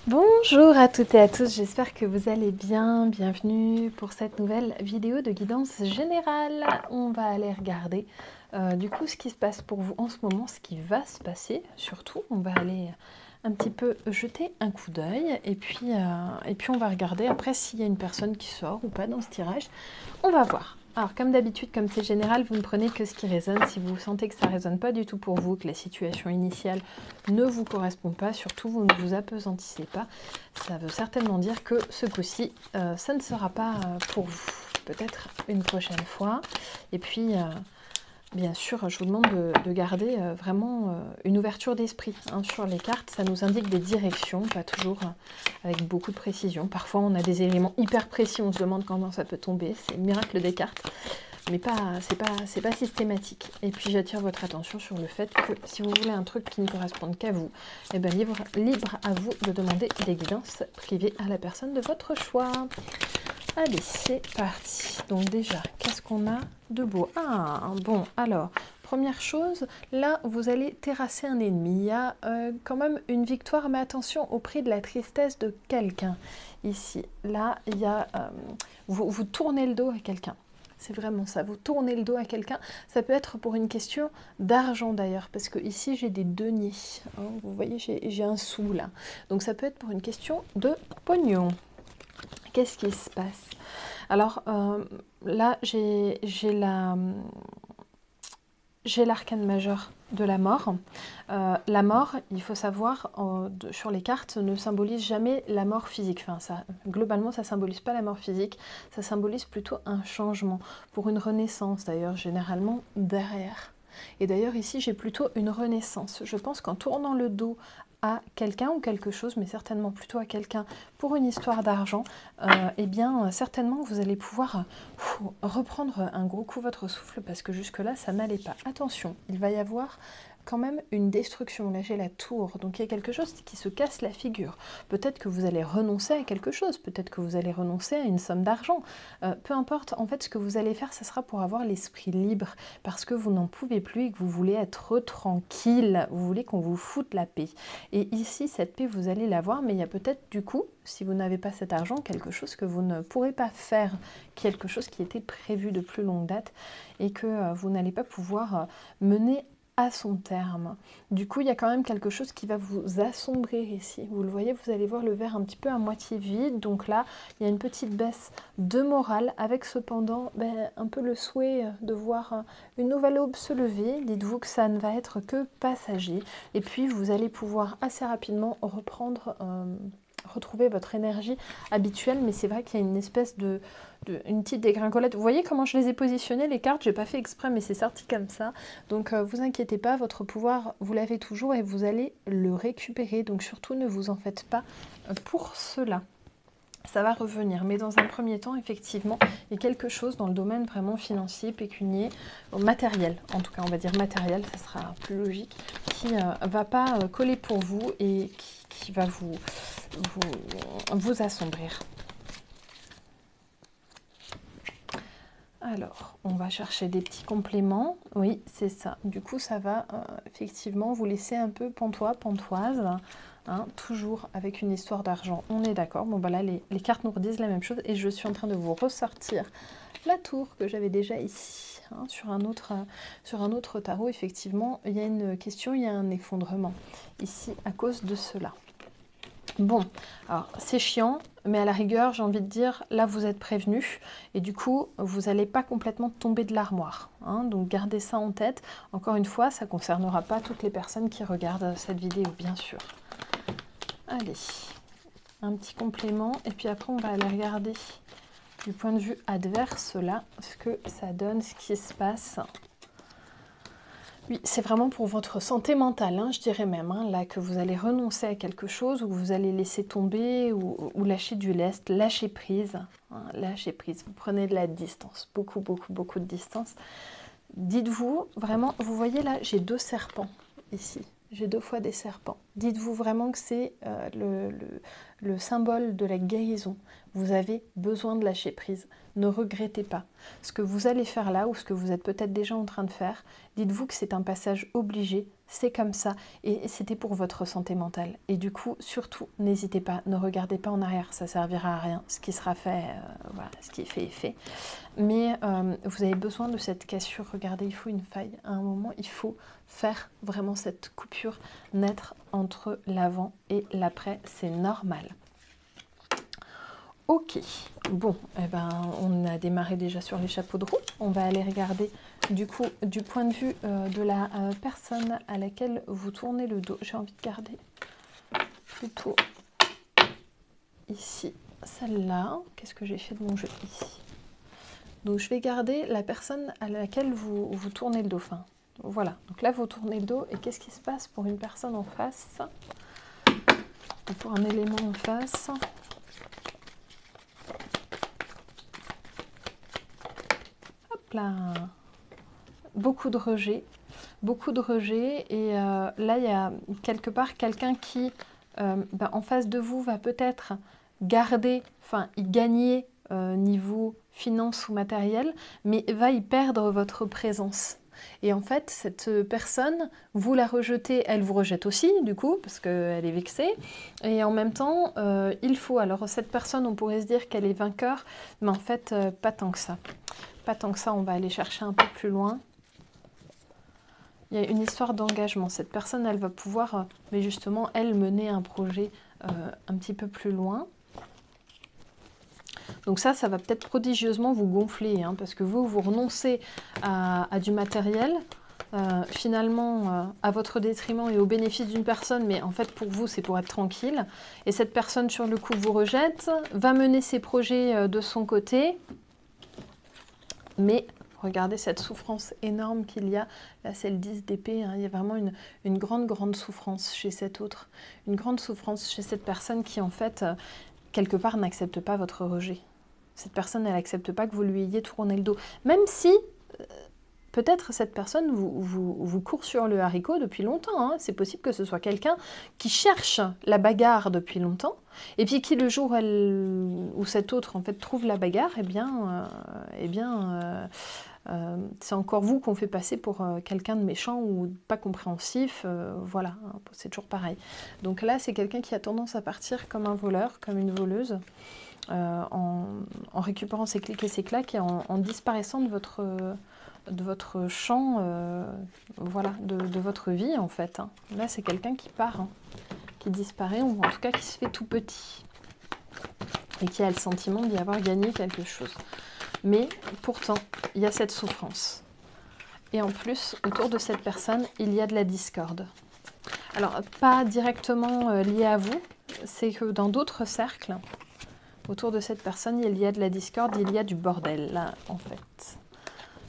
Bonjour à toutes et à tous, j'espère que vous allez bien. Bienvenue pour cette nouvelle vidéo de guidance générale. On va aller regarder du coup ce qui se passe pour vous en ce moment, ce qui va se passer surtout. On va aller un petit peu jeter un coup d'œil et puis on va regarder après s'il y a une personne qui sort ou pas dans ce tirage. On va voir. Alors comme d'habitude, comme c'est général, vous ne prenez que ce qui résonne. Si vous sentez que ça ne résonne pas du tout pour vous, que la situation initiale ne vous correspond pas, surtout vous ne vous apesantissez pas, ça veut certainement dire que ce coup-ci, ça ne sera pas pour vous. Peut-être une prochaine fois. Et puis, bien sûr, je vous demande de garder vraiment une ouverture d'esprit sur les cartes. Ça nous indique des directions, pas toujours avec beaucoup de précision. Parfois, on a des éléments hyper précis, on se demande comment ça peut tomber. C'est le miracle des cartes, mais c'est pas systématique. Et puis, j'attire votre attention sur le fait que si vous voulez un truc qui ne corresponde qu'à vous, eh ben, libre à vous de demander des guidances privées à la personne de votre choix. Allez, c'est parti. Donc déjà, qu'est-ce qu'on a de beau? Ah, bon, alors, première chose, là, vous allez terrasser un ennemi. Il y a quand même une victoire, mais attention au prix de la tristesse de quelqu'un. Ici, là, il y a... vous tournez le dos à quelqu'un. C'est vraiment ça, vous tournez le dos à quelqu'un. Ça peut être pour une question d'argent d'ailleurs, parce que ici j'ai des deniers. Vous voyez, j'ai un sou là. Donc ça peut être pour une question de pognon. Qu'est-ce qui se passe? Alors là, j'ai l'arcane majeur de la mort. La mort, il faut savoir, sur les cartes, ne symbolise jamais la mort physique. Enfin, globalement, ça ne symbolise pas la mort physique, ça symbolise plutôt un changement, pour une renaissance d'ailleurs, généralement derrière. Et d'ailleurs, ici, j'ai plutôt une renaissance. Je pense qu'en tournant le dos à quelqu'un ou quelque chose, mais certainement plutôt à quelqu'un pour une histoire d'argent, eh bien, certainement, vous allez pouvoir reprendre un gros coup votre souffle parce que jusque-là, ça n'allait pas. Attention, il va y avoir quand même une destruction. Là, j'ai la tour, donc il y a quelque chose qui se casse la figure. Peut-être que vous allez renoncer à quelque chose, peut-être que vous allez renoncer à une somme d'argent. Peu importe, en fait, ce que vous allez faire, ça sera pour avoir l'esprit libre, parce que vous n'en pouvez plus et que vous voulez être tranquille, vous voulez qu'on vous foute la paix. Et ici, cette paix, vous allez l'avoir, mais il y a peut-être du coup, si vous n'avez pas cet argent, quelque chose que vous ne pourrez pas faire, quelque chose qui était prévu de plus longue date et que vous n'allez pas pouvoir mener à son terme. Du coup, il y a quand même quelque chose qui va vous assombrir ici. Vous le voyez, vous allez voir le verre un petit peu à moitié vide. Donc là, il y a une petite baisse de morale avec cependant un peu le souhait de voir une nouvelle aube se lever. Dites-vous que ça ne va être que passager. Et puis, vous allez pouvoir assez rapidement retrouver votre énergie habituelle, mais c'est vrai qu'il y a une espèce une petite dégringolade. Vous voyez comment je les ai positionnées, les cartes, j'ai pas fait exprès, mais c'est sorti comme ça. Donc vous inquiétez pas, votre pouvoir, vous l'avez toujours et vous allez le récupérer. Donc surtout, ne vous en faites pas pour cela. Ça va revenir, mais dans un premier temps, effectivement, il y a quelque chose dans le domaine vraiment financier, pécunier, matériel, en tout cas, on va dire matériel, ça sera plus logique, qui ne va pas coller pour vous et qui va vous assombrir. Alors, on va chercher des petits compléments. Oui, c'est ça. Du coup, ça va effectivement vous laisser un peu pantois, pantoise. Toujours avec une histoire d'argent. On est d'accord. Bon, bah là, les cartes nous redisent la même chose. Et je suis en train de vous ressortir la tour que j'avais déjà ici. Sur un autre tarot, effectivement, il y a une question, il y a un effondrement. Ici, à cause de cela. Bon, alors c'est chiant, mais à la rigueur, j'ai envie de dire, là vous êtes prévenu et du coup, vous n'allez pas complètement tomber de l'armoire. Donc gardez ça en tête. Encore une fois, ça ne concernera pas toutes les personnes qui regardent cette vidéo, bien sûr. Allez, un petit complément et puis après on va aller regarder du point de vue adverse là, ce que ça donne, ce qui se passe. Oui, c'est vraiment pour votre santé mentale, je dirais même, là, que vous allez renoncer à quelque chose, ou vous allez laisser tomber, ou lâcher du lest, lâcher prise, lâcher prise. Vous prenez de la distance, beaucoup, beaucoup, beaucoup de distance. Dites-vous, vraiment, vous voyez là, j'ai 2 serpents ici. J'ai 2 fois des serpents. Dites-vous vraiment que c'est le symbole de la guérison. Vous avez besoin de lâcher prise. Ne regrettez pas. Ce que vous allez faire là, ou ce que vous êtes peut-être déjà en train de faire, dites-vous que c'est un passage obligé c'est comme ça. Et c'était pour votre santé mentale. Et du coup, surtout, n'hésitez pas, ne regardez pas en arrière, ça servira à rien. Ce qui sera fait, voilà, ce qui est fait est fait. Mais vous avez besoin de cette cassure. Regardez, il faut une faille. À un moment, il faut faire vraiment cette coupure nette entre l'avant et l'après. C'est normal. Ok, bon, eh ben, on a démarré déjà sur les chapeaux de roue. On va aller regarder du coup du point de vue de la personne à laquelle vous tournez le dos. J'ai envie de garder plutôt ici celle-là. Qu'est-ce que j'ai fait de mon jeu ici? Donc je vais garder la personne à laquelle vous tournez le dos. Enfin, voilà, donc là vous tournez le dos et qu'est-ce qui se passe pour une personne en face? Pour un élément en face. Là, beaucoup de rejet et là il y a quelque part quelqu'un qui en face de vous va peut-être garder, enfin y gagner niveau finance ou matériel, mais va y perdre votre présence. Et en fait, cette personne, vous la rejetez, elle vous rejette aussi, du coup, parce qu'elle est vexée. Et en même temps, il faut... Alors, cette personne, on pourrait se dire qu'elle est vainqueur, mais en fait, pas tant que ça. Pas tant que ça, on va aller chercher un peu plus loin. Il y a une histoire d'engagement. Cette personne, elle va pouvoir, mais justement, elle mener un projet un petit peu plus loin. Donc ça va peut-être prodigieusement vous gonfler, hein, parce que vous renoncez à du matériel, finalement à votre détriment et au bénéfice d'une personne, mais en fait pour vous c'est pour être tranquille. Et cette personne sur le coup vous rejette, va mener ses projets de son côté, mais regardez cette souffrance énorme qu'il y a. Là, c'est le 10 d'épée. Hein. Il y a vraiment une grande souffrance chez cet autre. Une grande souffrance chez cette personne qui, en fait, quelque part, n'accepte pas votre rejet. Cette personne, elle n'accepte pas que vous lui ayez tourné le dos. Même si, peut-être, cette personne vous court sur le haricot depuis longtemps. Hein. C'est possible que ce soit quelqu'un qui cherche la bagarre depuis longtemps. Et puis qui, le jour où cet autre, en fait, trouve la bagarre, c'est encore vous qu'on fait passer pour quelqu'un de méchant ou pas compréhensif. Voilà, hein, c'est toujours pareil. Donc là, c'est quelqu'un qui a tendance à partir comme un voleur, comme une voleuse, en récupérant ses clics et ses claques et en disparaissant de votre champ, voilà, de votre vie, en fait. Hein. Là, c'est quelqu'un qui part, hein, qui disparaît, ou en tout cas qui se fait tout petit. Et qui a le sentiment d'y avoir gagné quelque chose. Mais pourtant, il y a cette souffrance. Et en plus, autour de cette personne, il y a de la discorde. Alors, pas directement lié à vous, c'est que dans d'autres cercles, autour de cette personne, il y a de la discorde, il y a du bordel, là, en fait.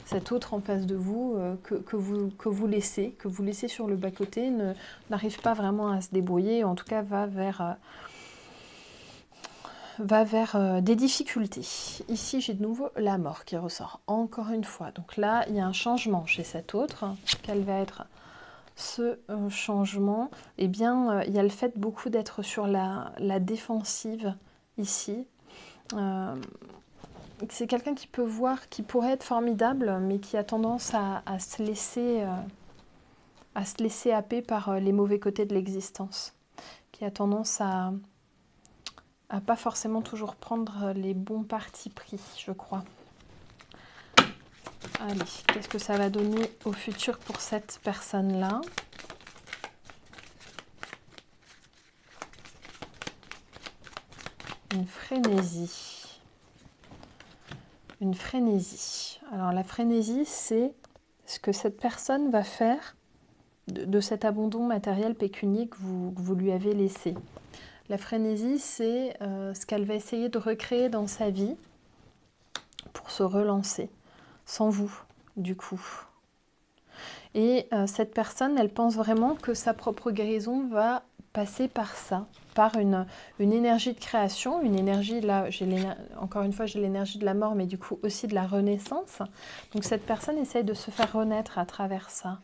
Cet autre en face de vous, que vous laissez sur le bas-côté, n'arrive pas vraiment à se débrouiller, en tout cas va vers des difficultés. Ici, j'ai de nouveau la mort qui ressort, encore une fois. Donc là, il y a un changement chez cet autre. Quel va être ce changement? Eh bien, il y a le fait beaucoup d'être sur la défensive ici. C'est quelqu'un qui peut voir, qui pourrait être formidable, mais qui a tendance à se laisser happer par les mauvais côtés de l'existence. Qui a tendance à pas forcément toujours prendre les bons partis pris, je crois. Allez, qu'est-ce que ça va donner au futur pour cette personne-là? Une frénésie. Une frénésie. Alors la frénésie, c'est ce que cette personne va faire de cet abandon matériel pécunier que vous lui avez laissé. La frénésie, c'est ce qu'elle va essayer de recréer dans sa vie pour se relancer, sans vous, du coup. Et cette personne, elle pense vraiment que sa propre guérison va passer par ça, par une énergie de création, une énergie, là, encore une fois, j'ai l'énergie de la mort, mais du coup aussi de la renaissance. Donc cette personne essaye de se faire renaître à travers ça.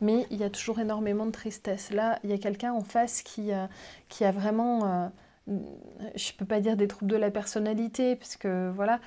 Mais il y a toujours énormément de tristesse. Là, il y a quelqu'un en face qui a vraiment je peux pas dire des troubles de la personnalité, parce que voilà,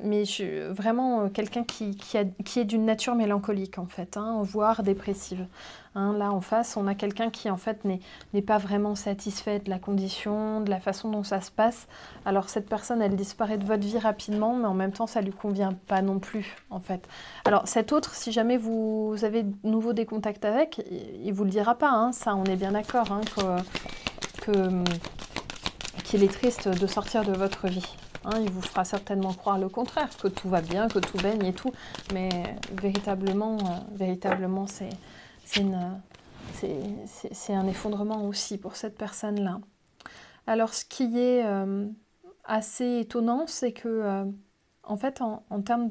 mais vraiment quelqu'un qui est d'une nature mélancolique en fait, hein, voire dépressive. Hein, là en face, on a quelqu'un qui en fait n'est pas vraiment satisfait de la condition, de la façon dont ça se passe. Alors cette personne, elle disparaît de votre vie rapidement, mais en même temps, ça lui convient pas non plus en fait. Alors cet autre, si jamais vous avez de nouveau des contacts avec, il vous le dira pas, hein, ça on est bien d'accord, hein, qu'il est triste de sortir de votre vie. Hein, il vous fera certainement croire le contraire, que tout va bien, que tout baigne et tout, mais véritablement c'est un effondrement aussi pour cette personne-là. Alors ce qui est assez étonnant, c'est que en fait en termes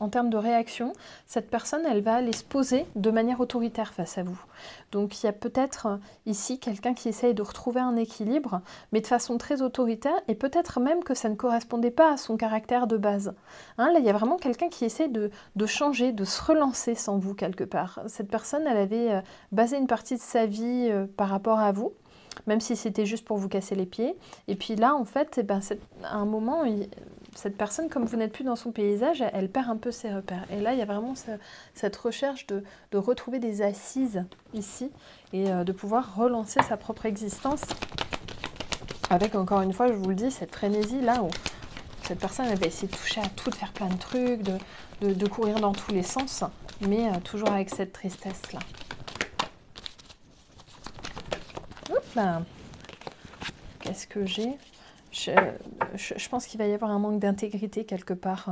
en termes de réaction, cette personne, elle va aller se poser de manière autoritaire face à vous. Donc il y a peut-être ici quelqu'un qui essaye de retrouver un équilibre, mais de façon très autoritaire, et peut-être même que ça ne correspondait pas à son caractère de base. Hein, là, il y a vraiment quelqu'un qui essaie de changer, de se relancer sans vous quelque part. Cette personne, elle avait basé une partie de sa vie par rapport à vous, même si c'était juste pour vous casser les pieds. Et puis là, en fait, eh ben, à un moment, cette personne, comme vous n'êtes plus dans son paysage, elle perd un peu ses repères. Et là, il y a vraiment cette recherche de retrouver des assises ici et de pouvoir relancer sa propre existence avec, encore une fois, je vous le dis, cette frénésie là où cette personne elle va essayer de toucher à tout, de faire plein de trucs, de courir dans tous les sens, mais toujours avec cette tristesse là. Qu'est-ce que j'ai ? Je pense qu'il va y avoir un manque d'intégrité quelque part.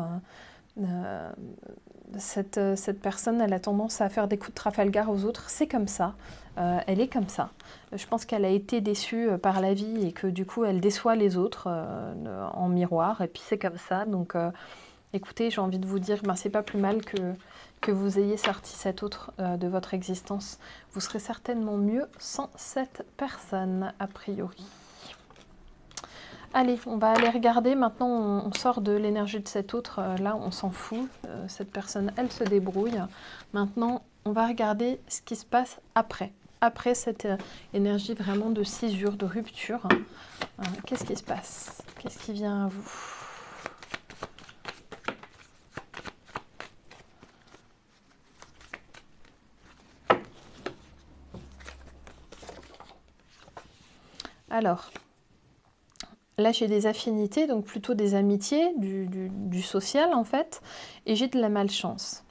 Cette personne, elle a tendance à faire des coups de Trafalgar aux autres. C'est comme ça. Elle est comme ça. Je pense qu'elle a été déçue par la vie et que du coup, elle déçoit les autres en miroir. Et puis c'est comme ça. Donc, écoutez, j'ai envie de vous dire, ben, c'est pas plus mal que vous ayez sorti cet autre de votre existence. Vous serez certainement mieux sans cette personne, a priori. Allez, on va aller regarder. Maintenant, on sort de l'énergie de cet autre. Là, on s'en fout. Cette personne, elle se débrouille. Maintenant, on va regarder ce qui se passe après. Après cette énergie vraiment de cisure, de rupture. Qu'est-ce qui se passe? Qu'est-ce qui vient à vous? Alors, là j'ai des affinités, donc plutôt des amitiés, du social en fait, et j'ai de la malchance.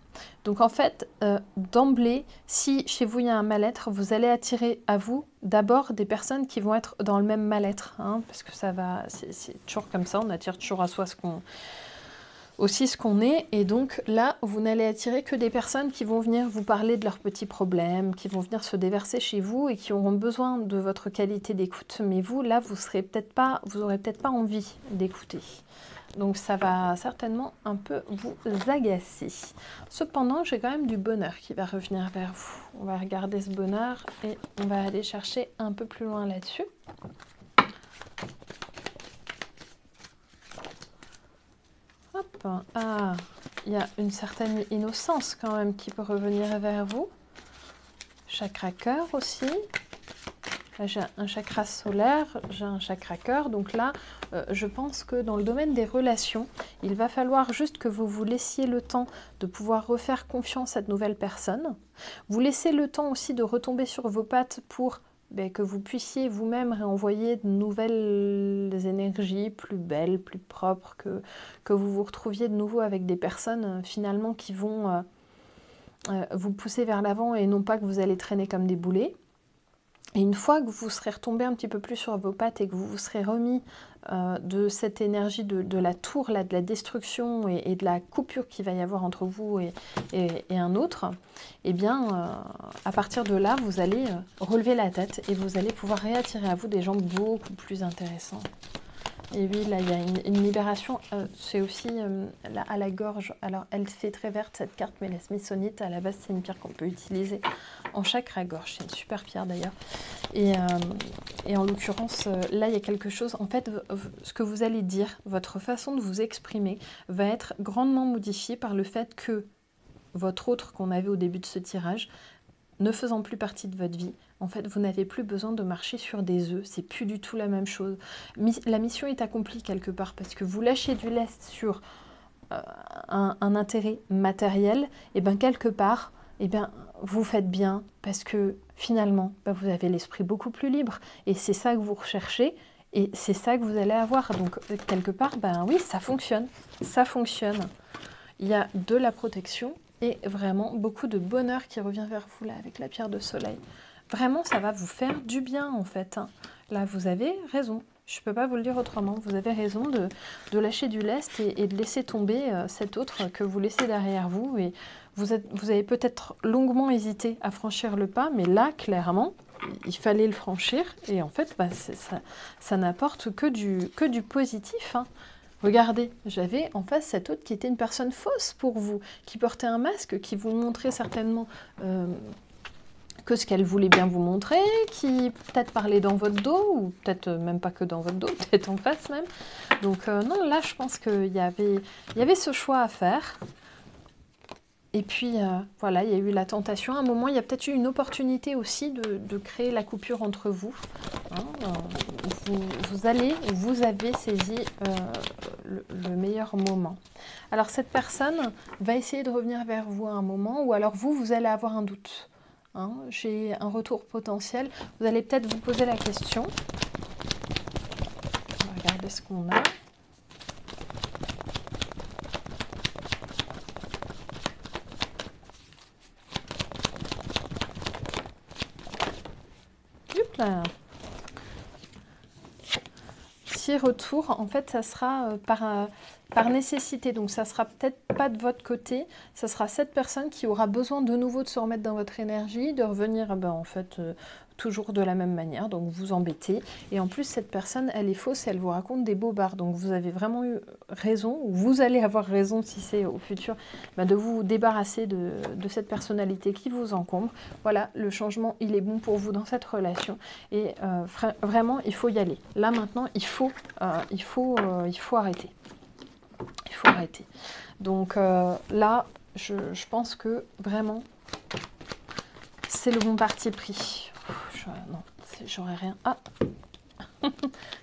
Donc en fait, d'emblée, si chez vous il y a un mal-être, vous allez attirer à vous d'abord des personnes qui vont être dans le même mal-être, hein, parce que ça va, c'est toujours comme ça, on attire toujours à soi ce qu'on est, et donc là, vous n'allez attirer que des personnes qui vont venir vous parler de leurs petits problèmes, qui vont venir se déverser chez vous et qui auront besoin de votre qualité d'écoute. Mais vous, là, vous aurez peut-être pas envie d'écouter. Donc ça va certainement un peu vous agacer. Cependant, j'ai quand même du bonheur qui va revenir vers vous. On va regarder ce bonheur et on va aller chercher un peu plus loin là-dessus. Hop, ah, il y a une certaine innocence quand même qui peut revenir vers vous. Chakra cœur aussi. Là, j'ai un chakra solaire, j'ai un chakra cœur. Donc là, je pense que dans le domaine des relations, il va falloir juste que vous vous laissiez le temps de pouvoir refaire confiance à cette nouvelle personne. Vous laissez le temps aussi de retomber sur vos pattes pour que vous puissiez vous-même réenvoyer de nouvelles énergies plus belles, plus propres, que vous vous retrouviez de nouveau avec des personnes finalement qui vont vous pousser vers l'avant et non pas que vous allez traîner comme des boulets. Et une fois que vous serez retombé un petit peu plus sur vos pattes et que vous vous serez remis de cette énergie de la tour, là, de la destruction et de la coupure qu'il va y avoir entre vous et un autre, eh bien, à partir de là, vous allez relever la tête et vous allez pouvoir réattirer à vous des gens beaucoup plus intéressants. Et oui, là, il y a une libération, c'est aussi là, à la gorge. Alors, elle fait très verte, cette carte, mais la smithsonite, à la base, c'est une pierre qu'on peut utiliser en chakra-gorge. C'est une super pierre, d'ailleurs. Et en l'occurrence, là, il y a quelque chose... En fait, ce que vous allez dire, votre façon de vous exprimer, va être grandement modifiée par le fait que votre autre qu'on avait au début de ce tirage ne faisant plus partie de votre vie, en fait, vous n'avez plus besoin de marcher sur des œufs, c'est plus du tout la même chose. La mission est accomplie quelque part parce que vous lâchez du lest sur un intérêt matériel, et bien quelque part, et bien vous faites bien parce que finalement, vous avez l'esprit beaucoup plus libre et c'est ça que vous recherchez et c'est ça que vous allez avoir. Donc quelque part, oui, ça fonctionne, ça fonctionne. Il y a de la protection et vraiment beaucoup de bonheur qui revient vers vous là avec la pierre de soleil. Vraiment, ça va vous faire du bien en fait. Là, vous avez raison. Je ne peux pas vous le dire autrement. Vous avez raison de lâcher du lest et de laisser tomber cet autre que vous laissez derrière vous. Et vous avez peut-être longuement hésité à franchir le pas, mais là, clairement, il fallait le franchir. Et en fait, ça n'apporte que du positif. Regardez, j'avais en face cet autre qui était une personne fausse pour vous, qui portait un masque, qui vous montrait certainement que ce qu'elle voulait bien vous montrer, qui peut-être parlait dans votre dos, ou peut-être même pas que dans votre dos, peut-être en face même. Donc non, là je pense qu'il y avait ce choix à faire. Et puis voilà, il y a eu la tentation. À un moment, il y a peut-être eu une opportunité aussi de créer la coupure entre vous. Vous avez saisi le meilleur moment. Alors cette personne va essayer de revenir vers vous à un moment, ou alors vous allez avoir un doute. J'ai un retour potentiel. Vous allez peut-être vous poser la question. On va regarder ce qu'on a. Là. Si retour, en fait, ça sera par nécessité. Donc, ça sera peut-être pas de votre côté. Ça sera cette personne qui aura besoin de nouveau de se remettre dans votre énergie, de revenir, en fait, toujours de la même manière. Donc, vous embêtez. Et en plus, cette personne, elle est fausse et elle vous raconte des bobards. Donc, vous avez vraiment eu raison, ou vous allez avoir raison si c'est au futur, de vous débarrasser de cette personnalité qui vous encombre. Voilà, le changement, il est bon pour vous dans cette relation. Et vraiment, il faut y aller. Là, maintenant, il faut arrêter. Il faut arrêter. Donc là, je pense que vraiment, c'est le bon parti pris. Non, j'aurais rien. Ah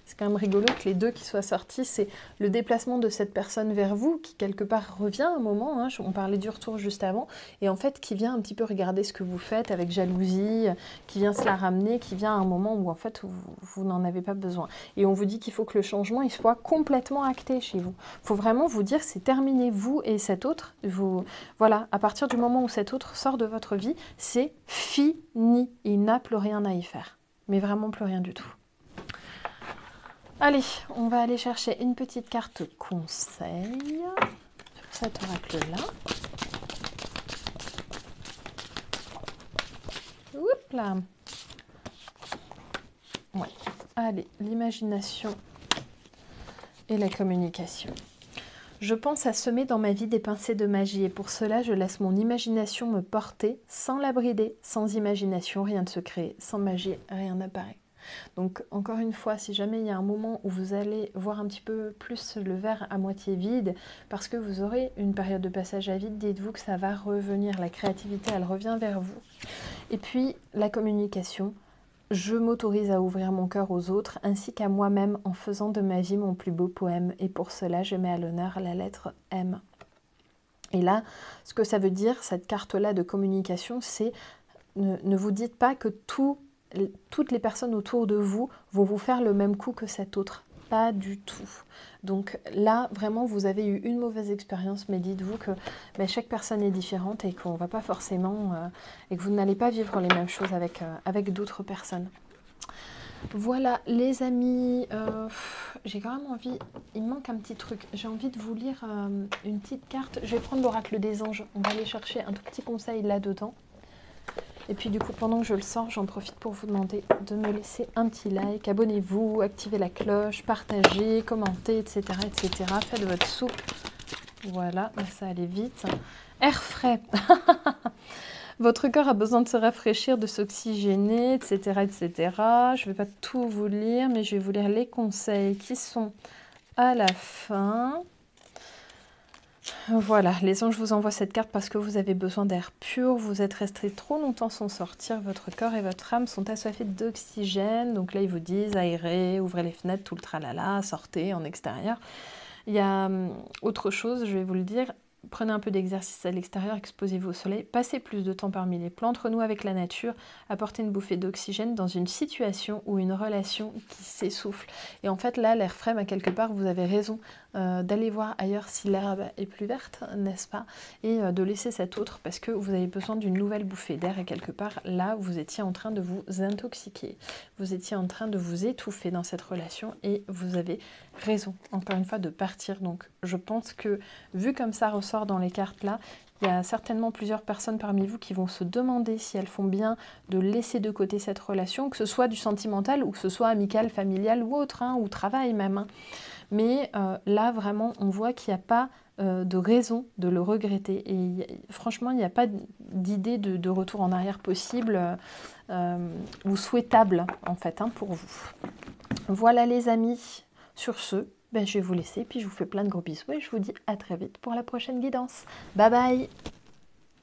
c'est quand même rigolo que les deux qui soient sortis, c'est le déplacement de cette personne vers vous, qui quelque part revient un moment, on parlait du retour juste avant, et en fait qui vient un petit peu regarder ce que vous faites avec jalousie, qui vient se la ramener, qui vient à un moment où en fait vous n'en avez pas besoin. Et on vous dit qu'il faut que le changement il soit complètement acté chez vous. Il faut vraiment vous dire c'est terminé, vous et cet autre, voilà, à partir du moment où cet autre sort de votre vie, c'est fini, il n'a plus rien à y faire, mais vraiment plus rien du tout. Allez, on va aller chercher une petite carte conseil sur cet oracle-là. Oups là. Ouais. Allez, l'imagination et la communication. Je pense à semer dans ma vie des pincées de magie et pour cela, je laisse mon imagination me porter sans la brider. Sans imagination, rien ne se crée. Sans magie, rien n'apparaît. Donc encore une fois, si jamais il y a un moment où vous allez voir un petit peu plus le verre à moitié vide, parce que vous aurez une période de passage à vide, dites-vous que ça va revenir, la créativité elle revient vers vous. Et puis la communication, je m'autorise à ouvrir mon cœur aux autres ainsi qu'à moi-même en faisant de ma vie mon plus beau poème et pour cela je mets à l'honneur la lettre M. Et là, ce que ça veut dire, cette carte-là de communication, c'est ne vous dites pas que toutes les personnes autour de vous vont vous faire le même coup que cet autre. Pas du tout. Donc là, vraiment, vous avez eu une mauvaise expérience, mais dites-vous que chaque personne est différente et qu'on ne va pas forcément... et que vous n'allez pas vivre les mêmes choses avec d'autres personnes. Voilà, les amis, j'ai quand même envie... Il me manque un petit truc. J'ai envie de vous lire une petite carte. Je vais prendre l'oracle des anges. On va aller chercher un tout petit conseil là-dedans. Et puis du coup, pendant que je le sors, j'en profite pour vous demander de me laisser un petit like, abonnez-vous, activez la cloche, partagez, commentez, etc. etc. Faites votre soupe. Voilà, ça allait vite. Air frais. Votre corps a besoin de se rafraîchir, de s'oxygéner, etc. etc. Je ne vais pas tout vous lire, mais je vais vous lire les conseils qui sont à la fin. Voilà, les anges vous envoient cette carte parce que vous avez besoin d'air pur, vous êtes resté trop longtemps sans sortir, votre corps et votre âme sont assoiffés d'oxygène, donc là ils vous disent aérez, ouvrez les fenêtres, tout le tralala, sortez en extérieur. Il y a autre chose, je vais vous le dire, prenez un peu d'exercice à l'extérieur, exposez-vous au soleil, passez plus de temps parmi les plantes, renouez avec la nature, apportez une bouffée d'oxygène dans une situation ou une relation qui s'essouffle. Et en fait là, l'air frais, quelque part, vous avez raison d'aller voir ailleurs si l'herbe est plus verte, n'est-ce pas? Et de laisser cette autre parce que vous avez besoin d'une nouvelle bouffée d'air et quelque part là, vous étiez en train de vous intoxiquer. Vous étiez en train de vous étouffer dans cette relation et vous avez raison, encore une fois, de partir. Donc je pense que, vu comme ça ressort dans les cartes là, il y a certainement plusieurs personnes parmi vous qui vont se demander si elles font bien de laisser de côté cette relation, que ce soit du sentimental ou que ce soit amical, familial ou autre, hein, ou travail même. Hein. Mais là, vraiment, on voit qu'il n'y a pas de raison de le regretter. Et franchement, il n'y a pas d'idée de retour en arrière possible ou souhaitable, en fait, hein, pour vous. Voilà les amis, sur ce, je vais vous laisser, puis je vous fais plein de gros bisous et je vous dis à très vite pour la prochaine guidance. Bye bye!